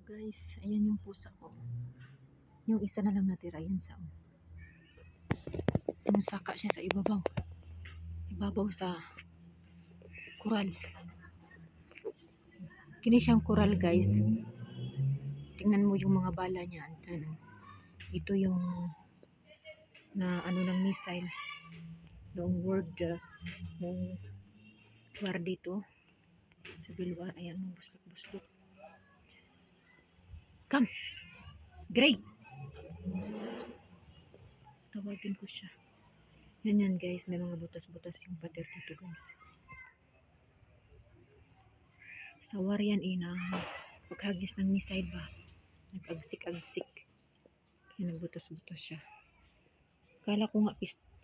Guys, ayan yung pusa ko. Yung isa na lang natira, ayan siya. Saka siya sa ibabaw. Ibabaw sa kural. Kini siyang kural, guys. Tingnan mo yung mga bala niya. Ano, ito yung na ano ng missile. Yung word yung war dito. Civil war. Ayan, buslok-buslok. Come! Gray! Tawagin ko siya. Yan guys, may mga butas-butas yung pader dito guys. Sa war yan inang paghagis ng missile ba, nag-agsik-agsik, kaya nagbutas-butas siya. Kala ko nga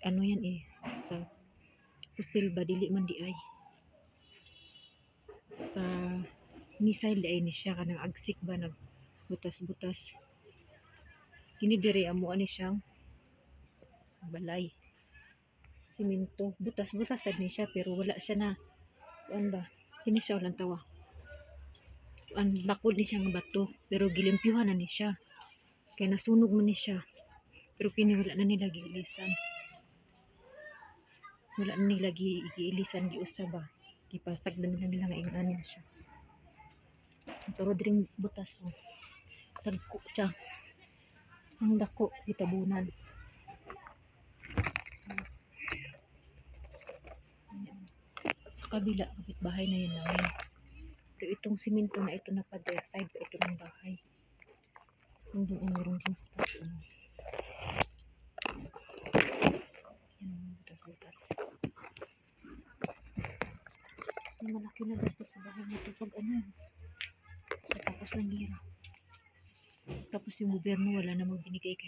ano yan sa pusil ba, dili man di ay sa missile di ay ni siya kanang agsik ba, nagbutas-butas. Kini dire amo ani siyang balay simento, butas-butas sad ni siya pero wala siya na kuan ba, kini siya walang tawa ang bakod ni siya nga bato pero gilimpyuhan na ni siya kaya nasunog man ni siya pero kini wala na nila giilisan, wala na nila giilisan, giusa ba, gipasag na nila nga ingani na siya pero dring butas tagko siya ang dako gitabunan. Sa kabila kapitbahay na yan namin pero itong simento na ito na pader side pa ito ng bahay yung doon meron din butas butas. May malaki na gastos sa bahay nito pag ano tapos ng gira, tapos yung gobyerno wala namang binigay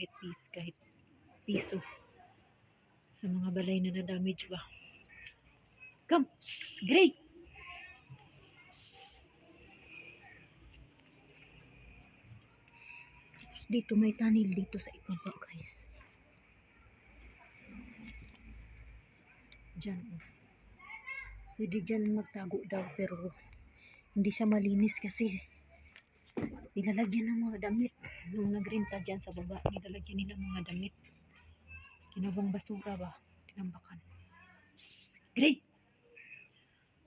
kahit piso sa mga balay na na-damage ba. Come! Great! Dito may tunnel dito sa ibaba guys. Diyan pwede dyan magtago daw pero hindi siya malinis kasi nilalagyan ng mga damit nung nagrenta dyan sa baba, nilalagyan nila mga damit, ginawang basura ba, tinambakan. Great!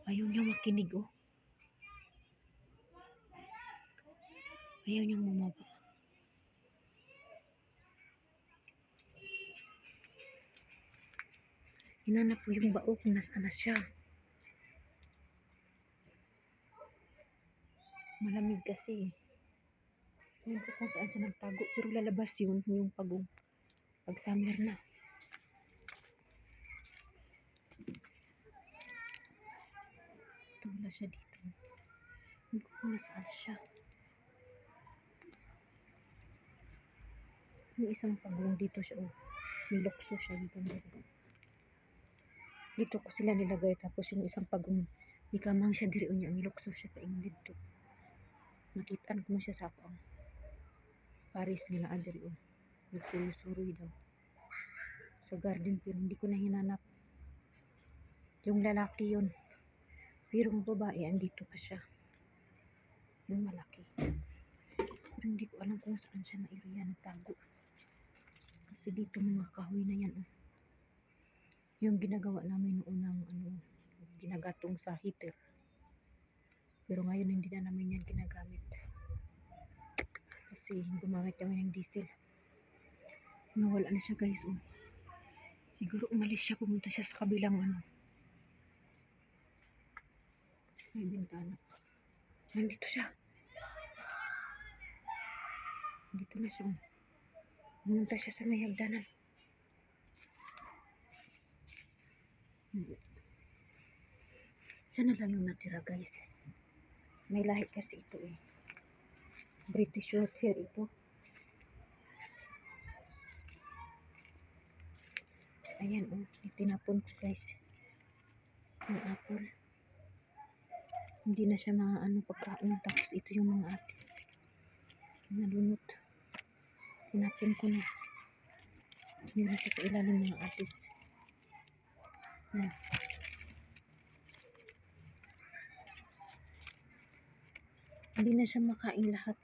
Ayaw niya makinig ayaw niyang bumaba. Hinanap ko yung bao kung nasaan na siya. Malamig kasi. Hindi ko kung saan siya nagtago. Pero lalabas yun, yung pagong. Pag summer na. Ito wala siya dito. Hindi ko kung nasaan siya. Yung isang pagong dito siya. May lukso siya dito. Dito ko sila nilagay. Tapos yung isang pagong may kamang siya diri niya. May lukso siya paingid to. Nakitaan ko mo siya sa ako. Paris nila adri nagsuroy daw sa garden pero hindi ko na hinanap yung lalaki yun pero yung babae andito pa siya yung malaki pero hindi ko alam kung saan siya na area nagtago kasi dito mga kahoy na yan yung ginagawa namin noong ginagatong sa heater pero ngayon hindi na namin yan ginagamit kasi gumamit kami ng diesel. Nawala na siya guys siguro umalis siya, pumunta siya sa kabilang may bintana. Nandito siya. Dito na siya. Pumunta siya sa may hagdanan. Siya na lang yung natira guys. May lahi kasi ito British Shorthair ito. Ayan itinapon ko guys. Yung apple. Hindi na siya mga pagkaon. Tapos ito yung mga atis. Nalunot. Tinapon ko na. Hindi na siya kailangan mga atis. Hindi na siya makain lahat.